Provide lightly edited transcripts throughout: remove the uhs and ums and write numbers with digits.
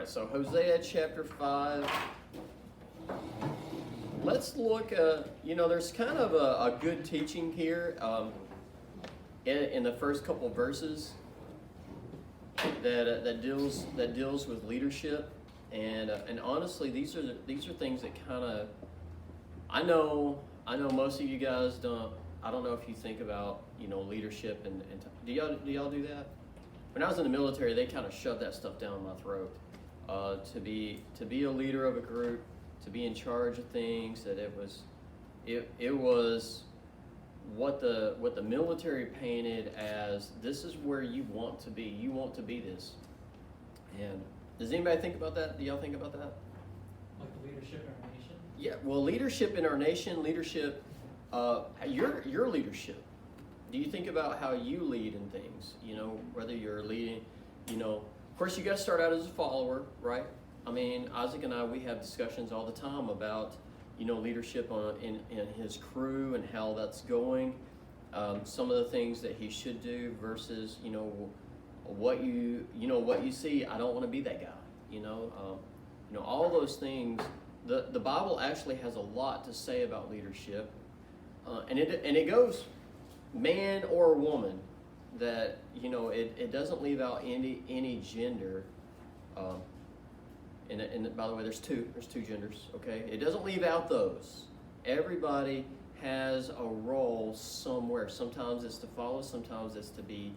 right, so Hosea chapter 5. Let's look, there's kind of a good teaching here in the first couple of verses that deals with leadership, and honestly, these are things that kind of, I know most of you guys don't. I don't know if you think about leadership and do y'all do that? When I was in the military, they kind of shoved that stuff down my throat. To be a leader of a group, to be in charge of things, that it was what the military painted as, this is where you want to be. You want to be this. And does anybody think about that? Do y'all think about that? Like leadership in our nation? Yeah, well, leadership in our nation, leadership, your leadership. Do you think about how you lead in things? Whether you're leading, of course, you got to start out as a follower, right? I mean, Isaac and I, we have discussions all the time about, leadership in his crew and how that's going. Some of the things that he should do versus, what you see. I don't want to be that guy. All those things. The Bible actually has a lot to say about leadership, and it goes man or woman. That it doesn't leave out any gender. And by the way, there's two genders. Okay, it doesn't leave out those. Everybody has a role somewhere. Sometimes it's to follow. Sometimes it's to be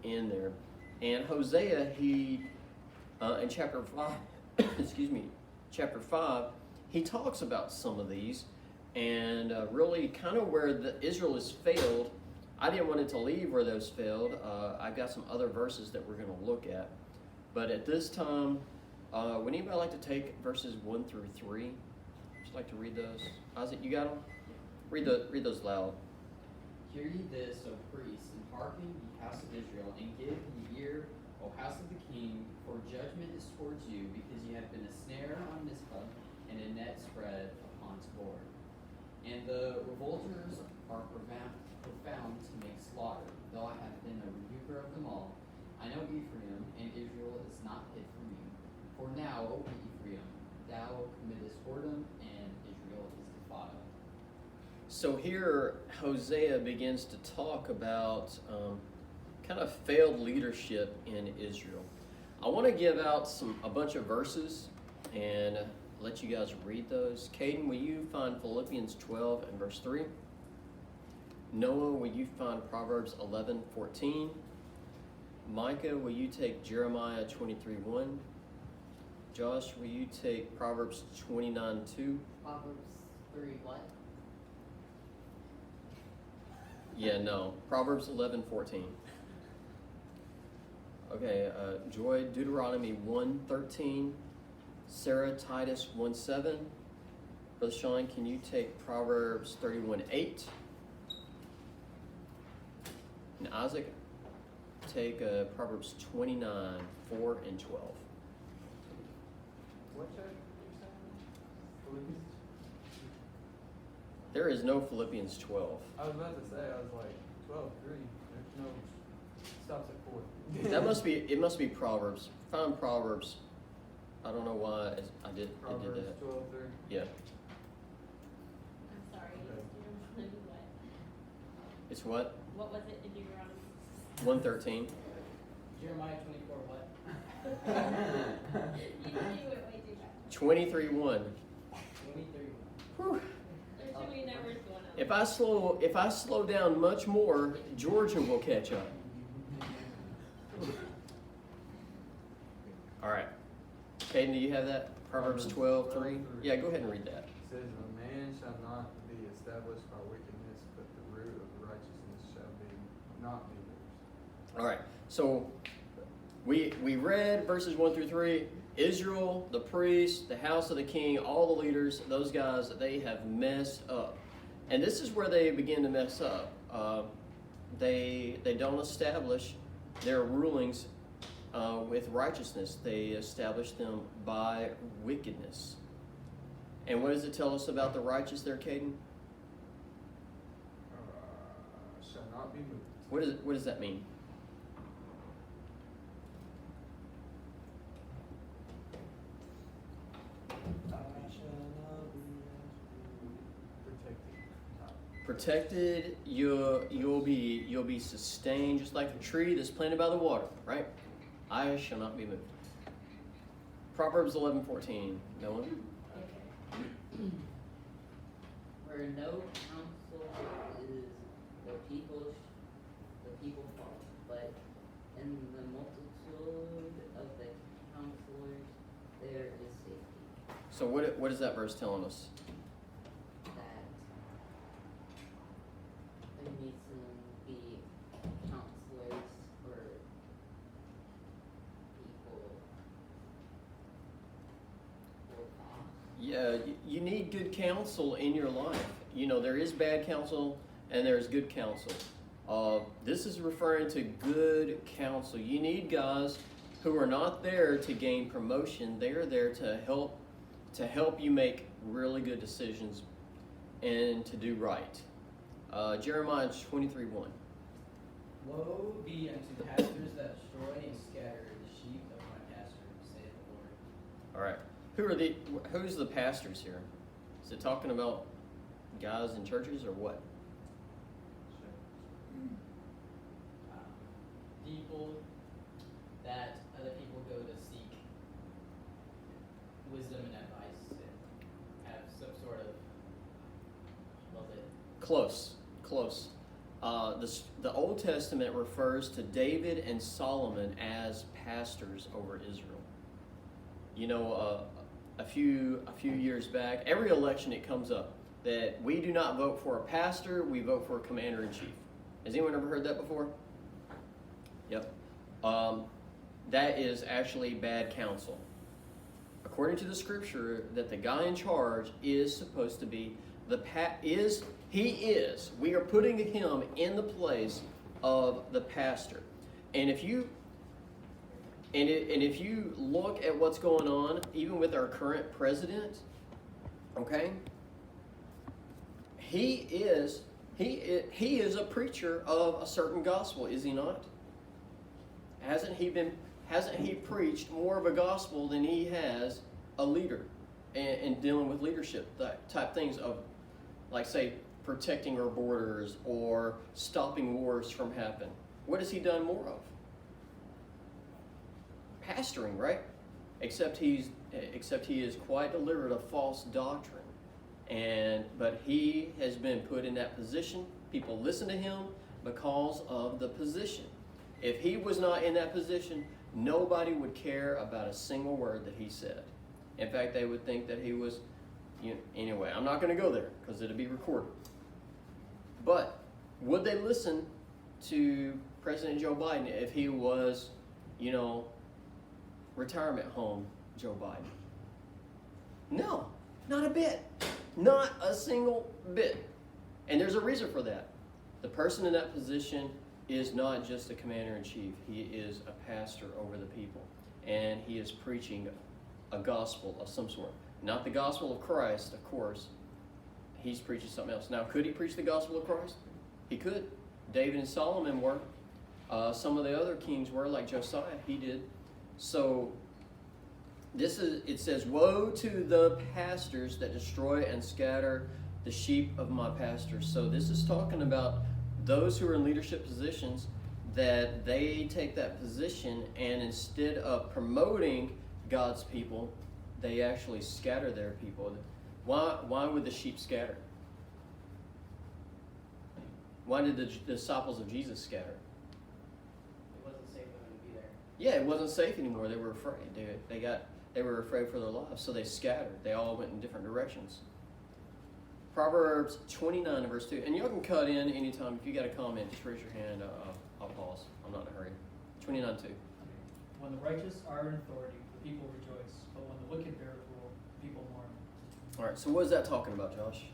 in there. And Hosea, he in chapter 5, chapter 5, he talks about some of these, and really kind of where Israel has failed. I didn't want it to leave where those failed. I've got some other verses that we're going to look at. But at this time, would anybody like to take verses 1 through 3? Just like to read those. Isaac, you got them? Read those loud. Hear ye this, O priests, and hearken, ye house of Israel, and give ye ear, O house of the king, for judgment is towards you, because ye have been a snare on Mizpah, and a net spread upon Tabor. And the revolters are profound to make slaughter, though I have been a rebuker of them all. I know Ephraim, and Israel is not hid from me. For now, O Ephraim, thou committest whoredom, and Israel is defiled. So here, Hosea begins to talk about kind of failed leadership in Israel. I want to give out a bunch of verses and let you guys read those. Caden, will you find Philippians 12 and verse 3? Noah, will you find Proverbs 11:14? Micah, will you take Jeremiah 23:1? Josh, will you take Proverbs 29:2? Proverbs 3 what? Yeah, no. Proverbs 11:14. Okay, Joy, Deuteronomy 1:13. Sarah, Titus 1:7. Brother Sean, can you take Proverbs 31:8? And Isaac, take Proverbs 29:4 and 12. What chapter you saying? There is no Philippians 12. I was about to say, I was like, 12:3. There's no, stops at 4. It must be Proverbs. Find Proverbs. I don't know why I did that. 12:3. Yeah. I'm sorry. Okay. Deuteronomy what? It's what? What was it in Deuteronomy? 113. Jeremiah 24, what? You can do it way too fast. 23:1. 23. Whew. There's too many numbers going on. If I slow down much more, Georgia will catch up. All right. Caden, do you have that? Proverbs 12:3. Yeah, go ahead and read that. It says, a man shall not be established by wickedness, but the root of righteousness shall not be theirs. All right. So we read verses 1 through 3. Israel, the priests, the house of the king, all the leaders, those guys, they have messed up. And this is where they begin to mess up. They don't establish their rulings with righteousness. They establish them by wickedness. And what does it tell us about the righteous there, Caden? Shall not be moved. What does that mean? Protected, you'll be sustained just like a tree that's planted by the water, right? I shall not be moved. Proverbs 11:14. No one? Where no counsel is, the people fall, but in the multitude of the counselors there is safety. So what is that verse telling us? That there needs to be counselors for people who fall. Yeah, you need good counsel in your life. You know, there is bad counsel and there's good counsel. This is referring to good counsel. You need guys who are not there to gain promotion. They are there to help you make really good decisions and to do right. Jeremiah 23:1. Woe be unto pastors that destroy and scatter the sheep of my pasture, saith the Lord. All right. Who's the pastors here? Is it talking about guys in churches or what? People that other people go to seek wisdom and advice and have some sort of, what was it? Close. The Old Testament refers to David and Solomon as pastors over Israel. You know, a few years back, every election it comes up that we do not vote for a pastor, we vote for a commander-in-chief. Has anyone ever heard that before? Yep. That is actually bad counsel. According to the scripture, that the guy in charge is supposed to be we are putting him in the place of the pastor. And if you look at what's going on, even with our current president, okay, he is a preacher of a certain gospel, is he not? Hasn't he preached more of a gospel than he has a leader and dealing with leadership type things of, like, say, protecting our borders or stopping wars from happening? What has he done more of? Pastoring, right? Except he has quite delivered a false doctrine. But he has been put in that position. People listen to him because of the position. If he was not in that position, nobody would care about a single word that he said. In fact, they would think that he was, anyway, I'm not going to go there because it'll be recorded. But would they listen to President Joe Biden if he was, retirement home Joe Biden? No, not a bit. Not a single bit. And there's a reason for that. The person in that position is not just a commander-in-chief. He is a pastor over the people. And he is preaching a gospel of some sort. Not the gospel of Christ, of course. He's preaching something else. Now, could he preach the gospel of Christ? He could. David and Solomon were. Some of the other kings were, like Josiah. He did. So, it says, woe to the pastors that destroy and scatter the sheep of my pastures. So this is talking about those who are in leadership positions, that they take that position and instead of promoting God's people, they actually scatter their people. Why would the sheep scatter? Why did the disciples of Jesus scatter? It wasn't safe for them to be there. Yeah, it wasn't safe anymore. They were afraid. They were afraid for their lives, so they scattered. They all went in different directions. Proverbs 29 verse 2. And y'all can cut in anytime. If you got a comment, just raise your hand. I'll pause. I'm not in a hurry. 29:2. When the righteous are in authority, the people rejoice. But when the wicked beareth rule, the people mourn. All right, so what is that talking about, Josh?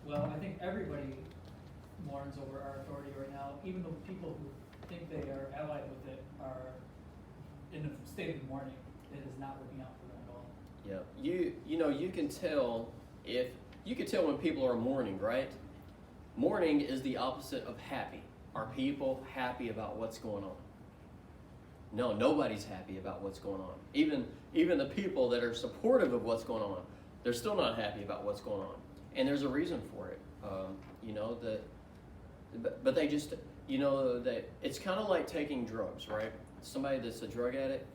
Well, I think everybody mourns over our authority right now. Even the people who think they are allied with it are in a state of mourning. It is not working out for them at all. Yeah, you can tell when people are mourning, right? Mourning is the opposite of happy. Are people happy about what's going on? No, nobody's happy about what's going on. Even even the people that are supportive of what's going on, they're still not happy about what's going on. And there's a reason for it. You know, but they just, you know, that it's kind of like taking drugs, right? Somebody that's a drug addict,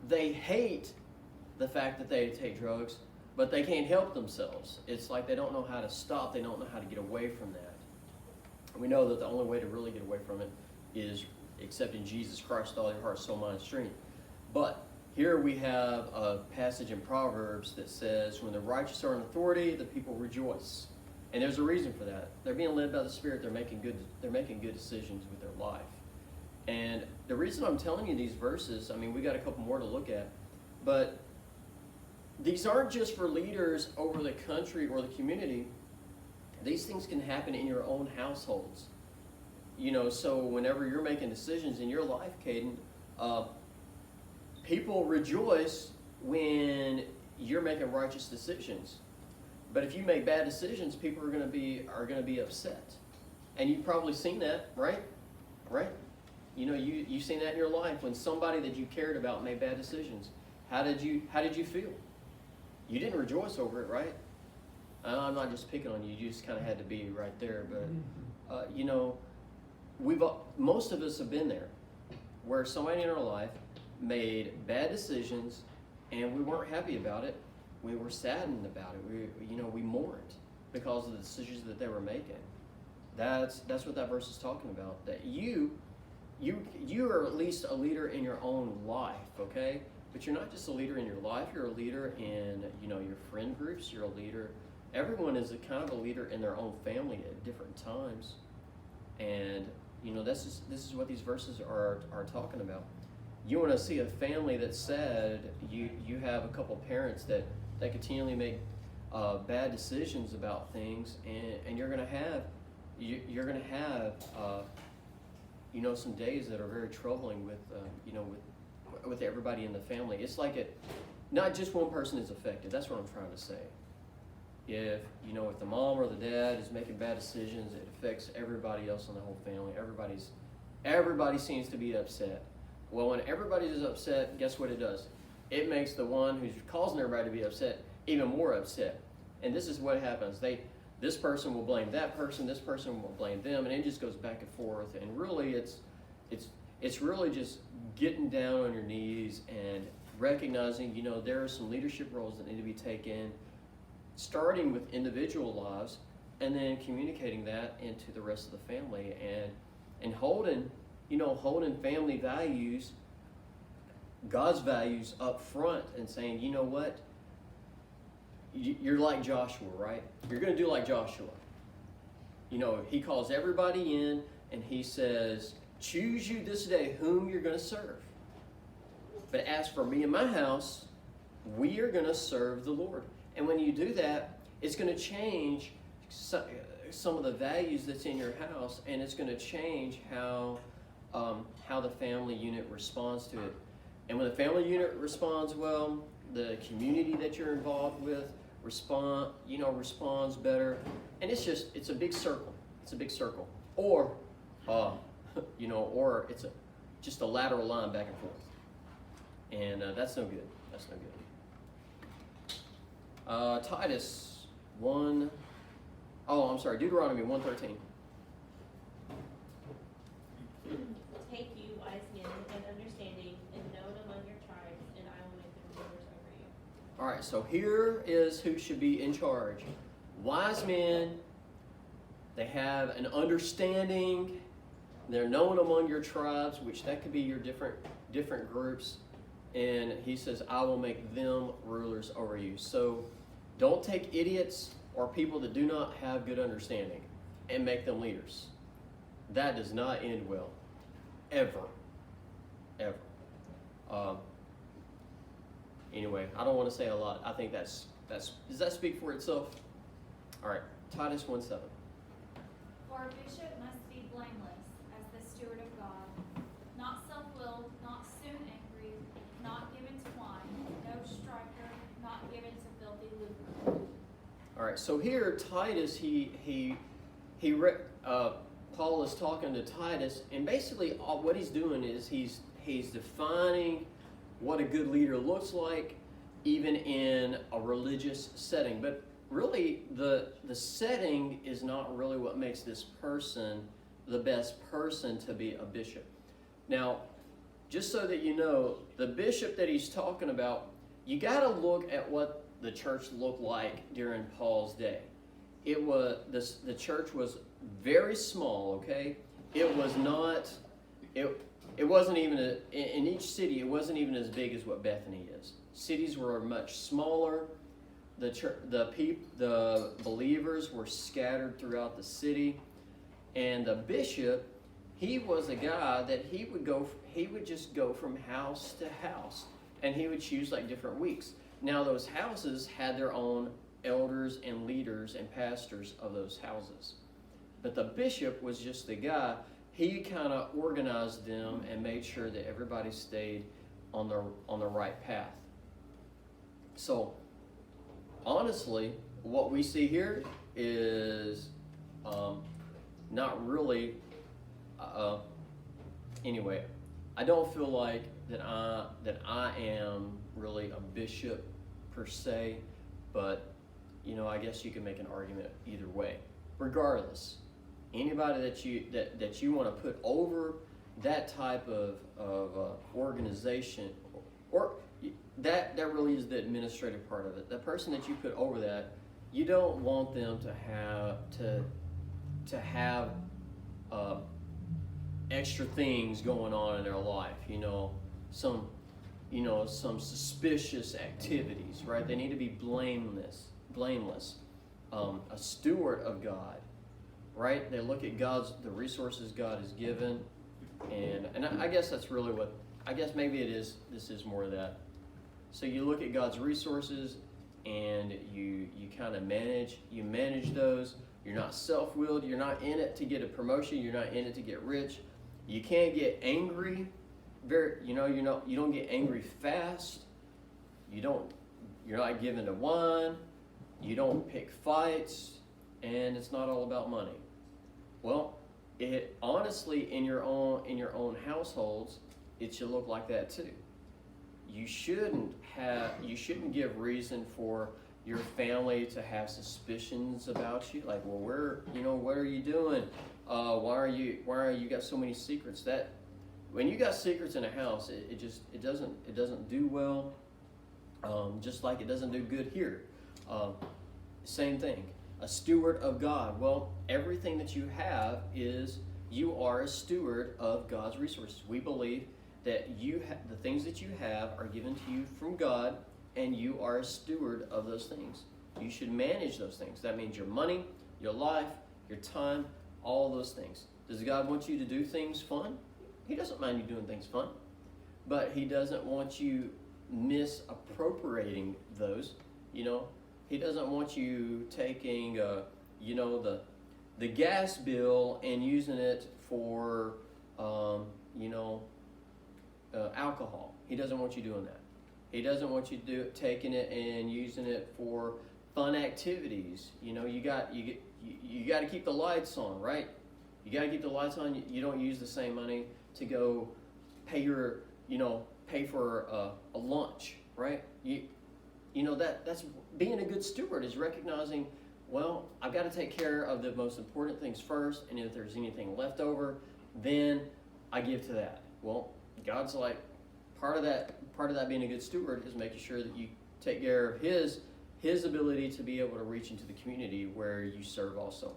they hate the fact that they take drugs, but they can't help themselves. It's like they don't know how to stop. They don't know how to get away from that. We know that the only way to really get away from it is accepting Jesus Christ with all your heart, soul, mind, and strength. But here we have a passage in Proverbs that says, when the righteous are in authority, the people rejoice. And there's a reason for that. They're being led by the Spirit. They're making good decisions with their life. And the reason I'm telling you these verses, I mean, we got a couple more to look at, but these aren't just for leaders over the country or the community. These things can happen in your own households. You know, so whenever you're making decisions in your life, Caden, people rejoice when you're making righteous decisions. But if you make bad decisions, people are going to be upset. And you've probably seen that, right? Right? You know, you've seen that in your life when somebody that you cared about made bad decisions. How did you feel? You didn't rejoice over it, right? I'm not just picking on you. You just kind of had to be right there. But you know, most of us have been there, where somebody in our life made bad decisions, and we weren't happy about it. We were saddened about it. We mourned because of the decisions that they were making. That's what that verse is talking about. That you are at least a leader in your own life, okay? But you're not just a leader in your life. You're a leader in your friend groups. You're a leader. Everyone is a kind of a leader in their own family at different times, and this is what these verses are talking about. You want to see a family that's sad. You have a couple parents that continually make bad decisions about things, and you're gonna have some days that are very troubling with everybody in the family. It's like not just one person is affected. That's what I'm trying to say. If the mom or the dad is making bad decisions, it affects everybody else in the whole family. Everybody seems to be upset. Well, when everybody is upset, guess what it does? It makes the one who's causing everybody to be upset even more upset. And this is what happens. This person will blame that person, this person will blame them, and it just goes back and forth. And really, it's really just getting down on your knees and recognizing, there are some leadership roles that need to be taken, starting with individual lives, and then communicating that into the rest of the family, and holding family values, God's values up front, and saying, you know what, you're like Joshua, right? You're going to do like Joshua. He calls everybody in, and he says, choose you this day whom you're going to serve. But as for me and my house, we are going to serve the Lord. And when you do that, it's going to change some of the values that's in your house, and it's going to change how the family unit responds to it. And when the family unit responds well, the community that you're involved with responds better, and it's a big circle. It's a big circle, or it's just a lateral line back and forth, and that's no good. That's no good. Titus 1. Deuteronomy 1:13. Take you wise men and understanding and known among your tribes, and I will make them rulers over you. All right, so here is who should be in charge. Wise men, they have an understanding. They're known among your tribes, which that could be your different groups. And he says, I will make them rulers over you. So don't take idiots or people that do not have good understanding and make them leaders. That does not end well. Ever. Anyway, I don't want to say a lot. I think does that speak for itself? All right, Titus 1:7. For a bishop must be blameless as the steward of God, not self-willed, not soon angry, not given to wine, no striker, not given to filthy lucre. All right, so here Titus, Paul is talking to Titus, and basically what he's doing is he's defining what a good leader looks like, even in a religious setting. But really, the setting is not really what makes this person the best person to be a bishop. Now, just so that you know, the bishop that he's talking about, you got to look at what the church looked like during Paul's day. It was the church was very small. Okay, it was not. It wasn't even in each city. It wasn't even as big as what Bethany is. Cities were much smaller. The believers were scattered throughout the city, and the bishop, he was a guy that he would just go from house to house, and he would choose like different weeks. Now those houses had their own elders and leaders and pastors of those houses, but the bishop was just the guy. He kind of organized them and made sure that everybody stayed on the right path. So honestly, what we see here is not really. Anyway, I don't feel like that I am really a bishop per se, but I guess you can make an argument either way. Regardless, anybody that you want to put over that type of organization, or that really is the administrative part of it. The person that you put over that, you don't want them to have extra things going on in their life. Some suspicious activities, right? They need to be blameless. A steward of God, right? They look at the resources God has given, and I guess that's really what, I guess maybe this is more of that. So you look at God's resources, and you kind of manage those. You're not self-willed. You're not in it to get a promotion. You're not in it to get rich. You can't get angry. You don't get angry fast. You're not given to wine. You don't pick fights, and it's not all about money. Well, it honestly in your own households, it should look like that too. You shouldn't give reason for your family to have suspicions about you, like, well, what are you doing? Why are you got so many secrets? That when you got secrets in a house, it doesn't do well. Just like it doesn't do good here. Same thing. A steward of God. Well, everything that you have you are a steward of God's resources. We believe that the things that you have are given to you from God, and you are a steward of those things. You should manage those things. That means your money, your life, your time, all those things. Does God want you to do things fun? He doesn't mind you doing things fun, but He doesn't want you misappropriating those. He doesn't want you taking the gas bill and using it for alcohol. He doesn't want you doing that. He doesn't want you taking it and using it for fun activities. You got to keep the lights on, right? You got to keep the lights on. You don't use the same money to go pay for a lunch, right? That's being a good steward, is recognizing, well, I've got to take care of the most important things first, and if there's anything left over, then I give to that. Well, God's like, part of that being a good steward is making sure that you take care of his ability to be able to reach into the community where you serve also.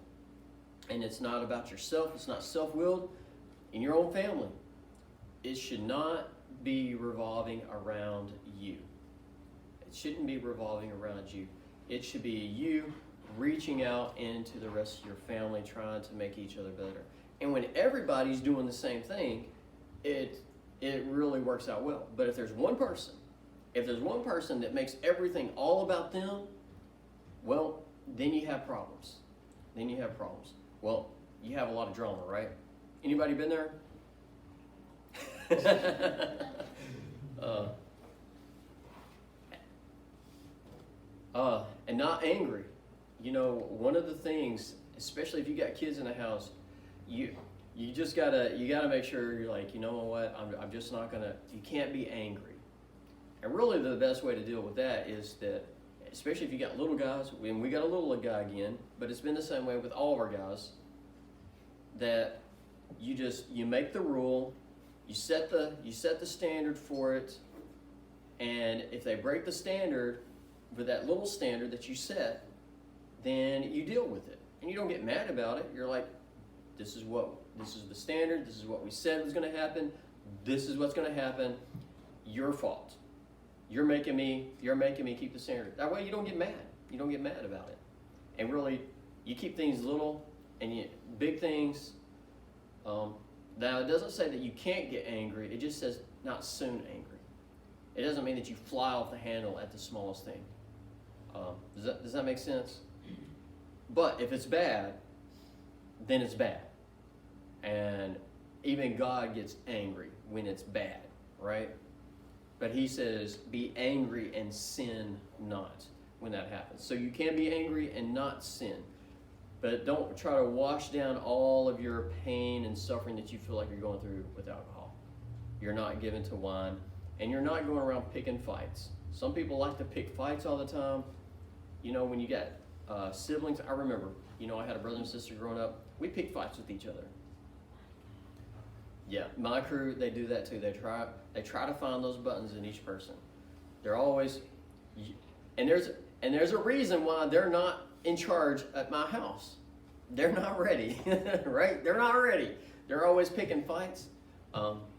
And it's not about yourself. It's not self-willed. In your own family, it should not be revolving around you. It shouldn't be revolving around you. It should be you reaching out into the rest of your family, trying to make each other better. And when everybody's doing the same thing, it really works out well. But if there's one person that makes everything all about them, well, then you have problems. Well, you have a lot of drama, right? Anybody been there? And not angry. One of the things, especially if you got kids in the house, you just gotta make sure you're like, you know what, I'm just not gonna. You can't be angry. And really the best way to deal with that is that, especially if you got little guys, and we got a little guy again, but it's been the same way with all of our guys, that you make the rule, you set the standard for it, and if they break the standard with that little standard that you set, then you deal with it. And you don't get mad about it. You're like, this is the standard, this is what we said was going to happen, this is what's going to happen, your fault. You're making me keep the standard. That way you don't get mad. You don't get mad about it. And really, you keep things little and big things. Now, it doesn't say that you can't get angry. It just says not soon angry. It doesn't mean that you fly off the handle at the smallest thing. Does that make sense? But if it's bad, then it's bad. And even God gets angry when it's bad, right? But he says, be angry and sin not when that happens. So you can be angry and not sin. But don't try to wash down all of your pain and suffering that you feel like you're going through with alcohol. You're not given to wine, and you're not going around picking fights. Some people like to pick fights all the time. You know, when you got siblings, I remember, I had a brother and sister growing up. We picked fights with each other. Yeah, my crew, they do that too. They try to find those buttons in each person. They're always, and there's a reason why they're not in charge at my house. They're not ready, right? They're not ready. They're always picking fights.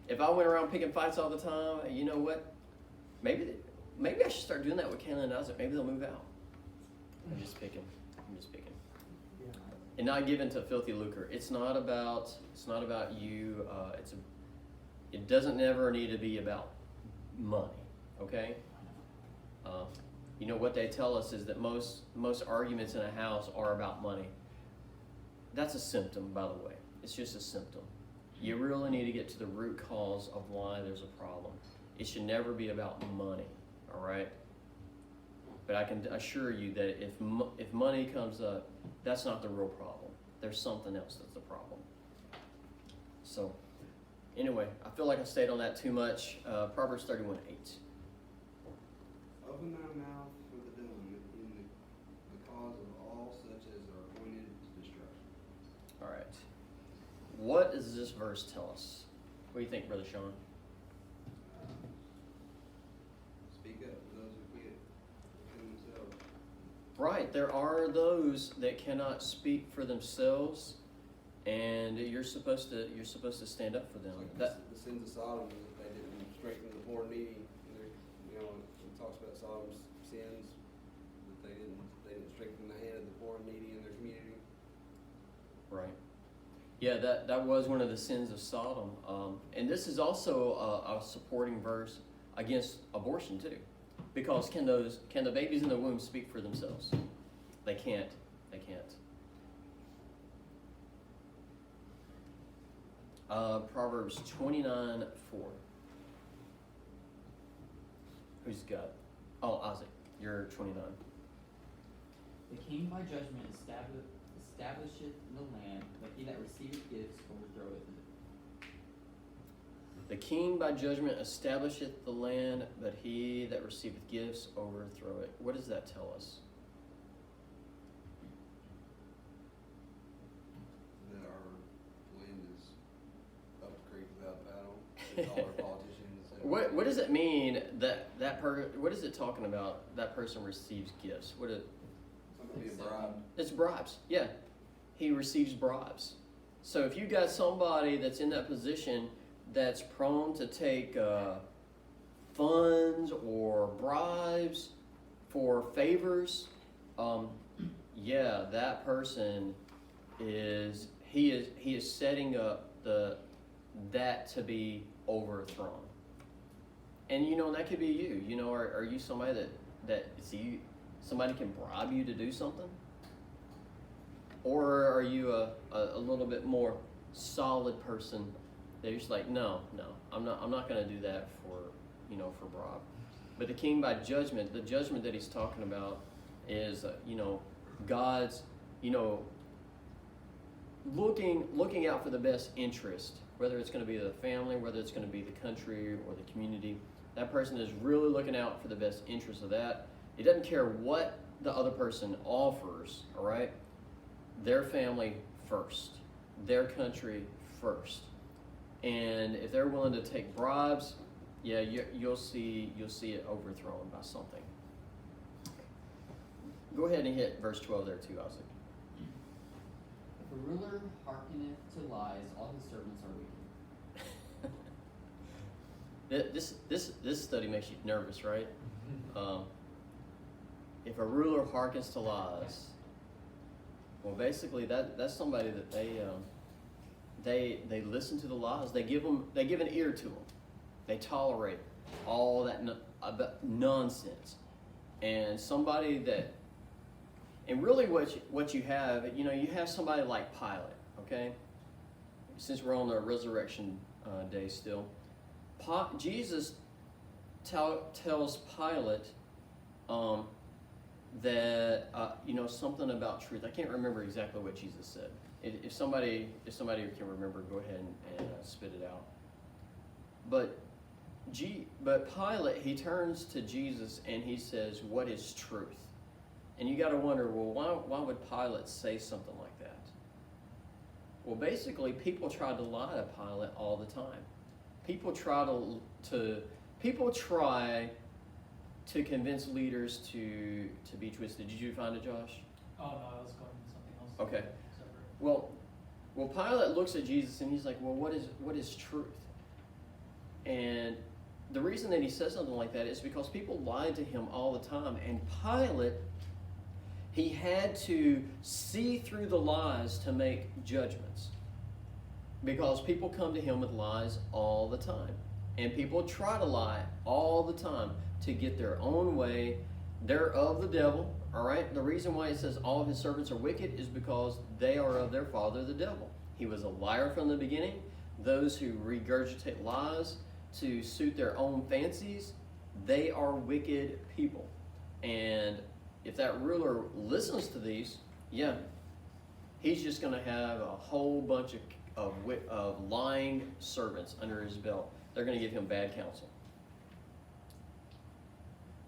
If I went around picking fights all the time, you know what? Maybe I should start doing that with Kaylin and Isaac. Maybe they'll move out. I'm just picking. And not given to filthy lucre. It's not about you. It doesn't never need to be about money. Okay. What they tell us is that most arguments in a house are about money. That's a symptom, by the way. It's just a symptom. You really need to get to the root cause of why there's a problem. It should never be about money. All right. But I can assure you that if money comes up, that's not the real problem. There's something else that's the problem. So, anyway, I feel like I stayed on that too much. Proverbs 31:8. Open thy mouth with the villain in the cause of all such as are appointed to destruction. All right. What does this verse tell us? What do you think, Brother Sean? Speak up for those who quit within themselves. Right. There are those that cannot speak for themselves, and you're supposed to stand up for them. Like That, the sins of Sodom, that they didn't strengthen the poor and needy. It talks about Sodom's sins, that they didn't strengthen the hand of the poor and needy in their community. right. Yeah, that was one of the sins of Sodom. And this is also a supporting verse against abortion too. Because can the babies in the womb speak for themselves? They can't. They can't. Proverbs 29:4. Who's got? Oh, Isaac, you're 29. The king by judgment establisheth the land, but he that receiveth gifts overthroweth it. The king by judgment establisheth the land, but he that receiveth gifts overthrow it. What does that tell us? That our land is up the creek without battle. That all our politicians. What does it mean what is it talking about? That person receives gifts. Something be a bribe. It's bribes. Yeah, he receives bribes. So if you got somebody that's in that position that's prone to take funds or bribes for favors, that person is setting up that to be overthrown. And that could be you. Are you somebody that somebody can bribe you to do something? Or are you a little bit more solid person that you're just like, no, I'm not going to do that for bribe. But the king by judgment, the judgment that he's talking about is God's looking out for the best interest, whether it's going to be the family, whether it's going to be the country or the community. That person is really looking out for the best interest of that. It doesn't care what the other person offers, all right? Their family first, their country first. And if they're willing to take bribes, yeah, you'll see it overthrown by something. Go ahead and hit verse 12 there too, Isaac. If a ruler hearkeneth to lies, all his servants are wicked. This study makes you nervous, right? If a ruler hearkens to lies, well, basically that's somebody that they listen to the lies. They give an ear to them. They tolerate all that nonsense, and somebody that, and really what you have, you have somebody like Pilate. Okay, since we're on the resurrection day still. Jesus tells Pilate that something about truth. I can't remember exactly what Jesus said. If somebody can remember, go ahead and spit it out. But Pilate, he turns to Jesus and he says, "What is truth?" And you got to wonder, well, why would Pilate say something like that? Well, basically, people tried to lie to Pilate all the time. People try to convince leaders to be twisted. Did you find it, Josh? Oh, no, I was going to something else. Okay. Separate. Well, Pilate looks at Jesus and he's like, "Well, what is truth?" And the reason that he says something like that is because people lied to him all the time, and Pilate, he had to see through the lies to make judgments. Because people come to him with lies all the time. And people try to lie all the time to get their own way. They're of the devil, all right? The reason why it says all of his servants are wicked is because they are of their father, the devil. He was a liar from the beginning. Those who regurgitate lies to suit their own fancies, they are wicked people. And if that ruler listens to these, yeah, he's just going to have a whole bunch of lying servants under his belt. They're going to give him bad counsel.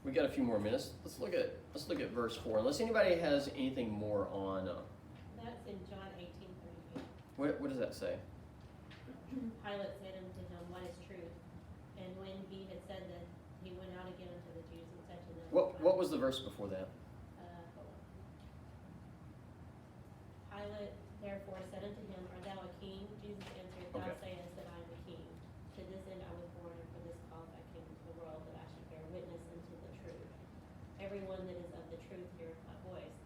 We got a few more minutes. Let's look at verse 4. Unless anybody has anything more on. That's in John 18:33. What does that say? Pilate said unto him, "What is truth?" And when he had said that, he went out again unto the Jews and said to them, What was the verse before that? Hold on. Pilate therefore said unto him, "Art thou a king?" Jesus answered, "Thou Okay. sayest that I am a king. To this end I was born, and for this cause I came into the world, that I should bear witness unto the truth. Everyone that is of the truth heareth my voice."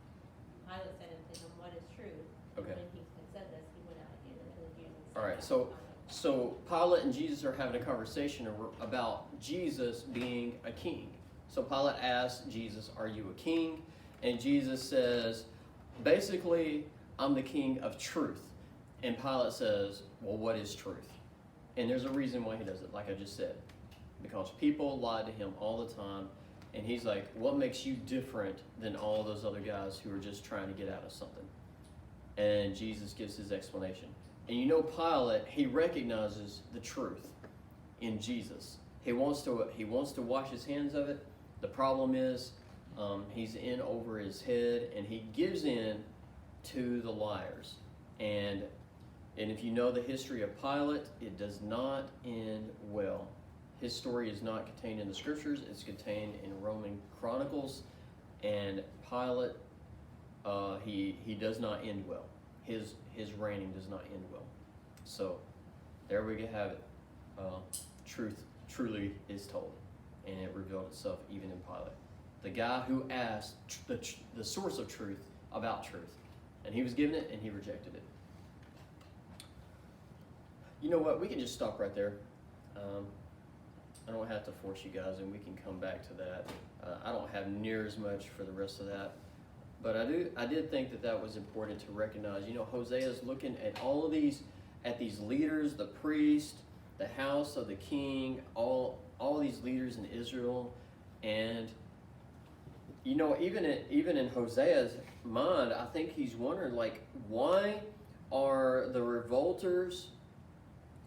Pilate said unto him, "What is truth?" And Okay. when he had said this, he went out again unto the Jews and said, All right, unto Pilate, So Pilate and Jesus are having a conversation about Jesus being a king. So Pilate asks Jesus, "Are you a king?" And Jesus says, basically, "I'm the king of truth." And Pilate says, "Well, what is truth?" And there's a reason why he does it, like I just said. Because people lie to him all the time. And he's like, "What makes you different than all those other guys who are just trying to get out of something?" And Jesus gives his explanation. And Pilate, he recognizes the truth in Jesus. He wants to wash his hands of it. The problem is he's in over his head, and he gives in to the liars. And if you know the history of Pilate, it does not end well. His story is not contained in the scriptures. It's contained in Roman Chronicles. And Pilate, he does not end well. His reigning does not end well. So there we have it. Truth truly is told, and it revealed itself even in Pilate, the guy who asked the source of truth about truth, and he was given it and he rejected it. You know what? We can just stop right there. I don't have to force you guys, and we can come back to that. I don't have near as much for the rest of that. But I did think that was important to recognize. Hosea is looking at all of these leaders, the priest, the house of the king, all these leaders in Israel, and even in Hosea's mind, I think he's wondering, like, why are the revolters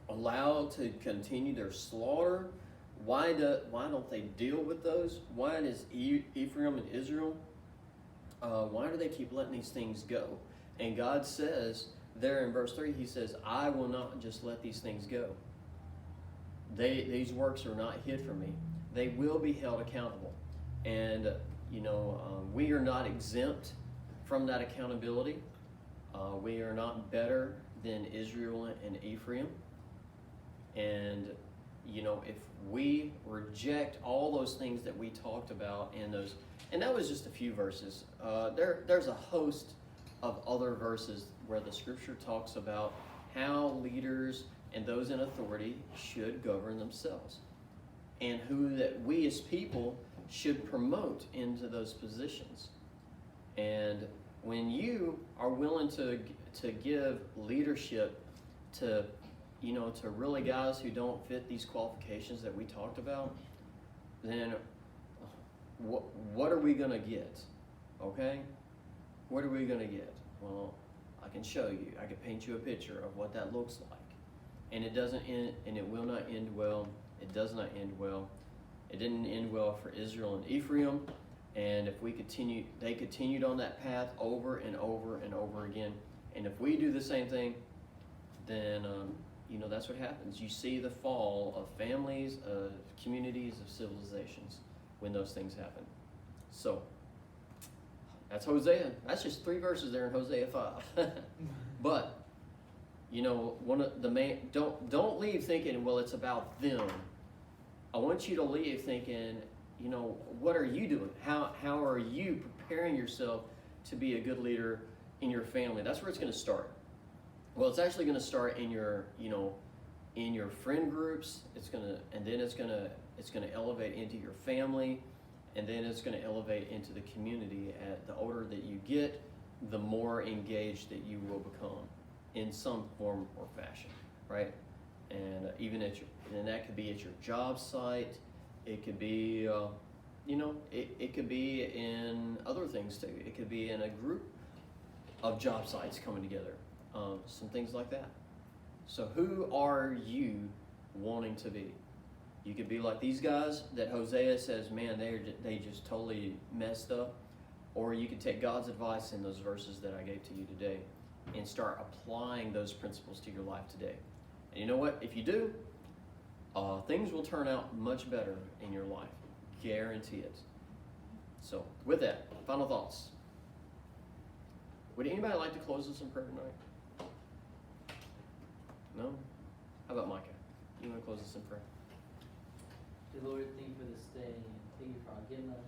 allowed to continue their slaughter? why don't they deal with those? Why does Ephraim and Israel, why do they keep letting these things go? And God says there in verse 3, he says, I will not just let these things go. These works are not hid from me. They will be held accountable. And, we are not exempt from that accountability. We are not better than Israel and Ephraim. And, if we reject all those things that we talked about in those, and that was just a few verses. There's a host of other verses where the scripture talks about how leaders and those in authority should govern themselves, and who that we as people should promote into those positions. And when you are willing to give leadership to really guys who don't fit these qualifications that we talked about, then what are we gonna get? Okay? What are we gonna get? Well, I can show you. I can paint you a picture of what that looks like. And it doesn't end, and it will not end well. It does not end well. It didn't end well for Israel and Ephraim. And if they continued on that path over and over and over again. And if we do the same thing, then that's what happens. You see the fall of families, of communities, of civilizations when those things happen. So that's Hosea. That's just 3 verses there in Hosea 5. But one of the main, don't leave thinking, well, it's about them. I want you to leave thinking, what are you doing? How are you preparing yourself to be a good leader in your family? That's where it's going to start. Well, it's actually going to start in your, in your friend groups. It's going to elevate into your family, and then it's going to elevate into the community. The older that you get, the more engaged that you will become in some form or fashion, right? And and that could be at your job site. It could be, it could be in other things too. It could be in a group of job sites coming together, some things like that. So who are you wanting to be? You could be like these guys that Hosea says, man, they just totally messed up. Or you could take God's advice in those verses that I gave to you today and start applying those principles to your life today. And you know what? If you do, things will turn out much better in your life. Guarantee it. So with that, final thoughts. Would anybody like to close us in prayer tonight? No? How about Micah? You want to close us in prayer? Dear Lord, thank you for this day, and thank you for forgiving us.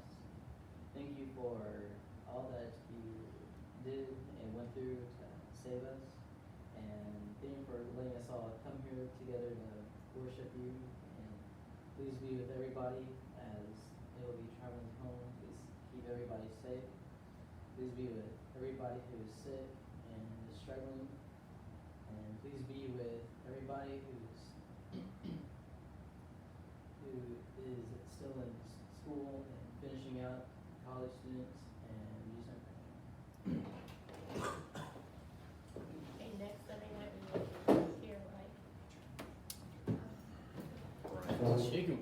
Thank you for all that you did and went through to save us. And thank you for letting us all come here together to worship you. And please be with everybody as they will be traveling home. Please keep everybody safe. Please be with everybody who is sick and is struggling. And please be with everybody who is still in school and finishing out, college students, and youth center. Okay, next Sunday night we will be here, right? Right. So you can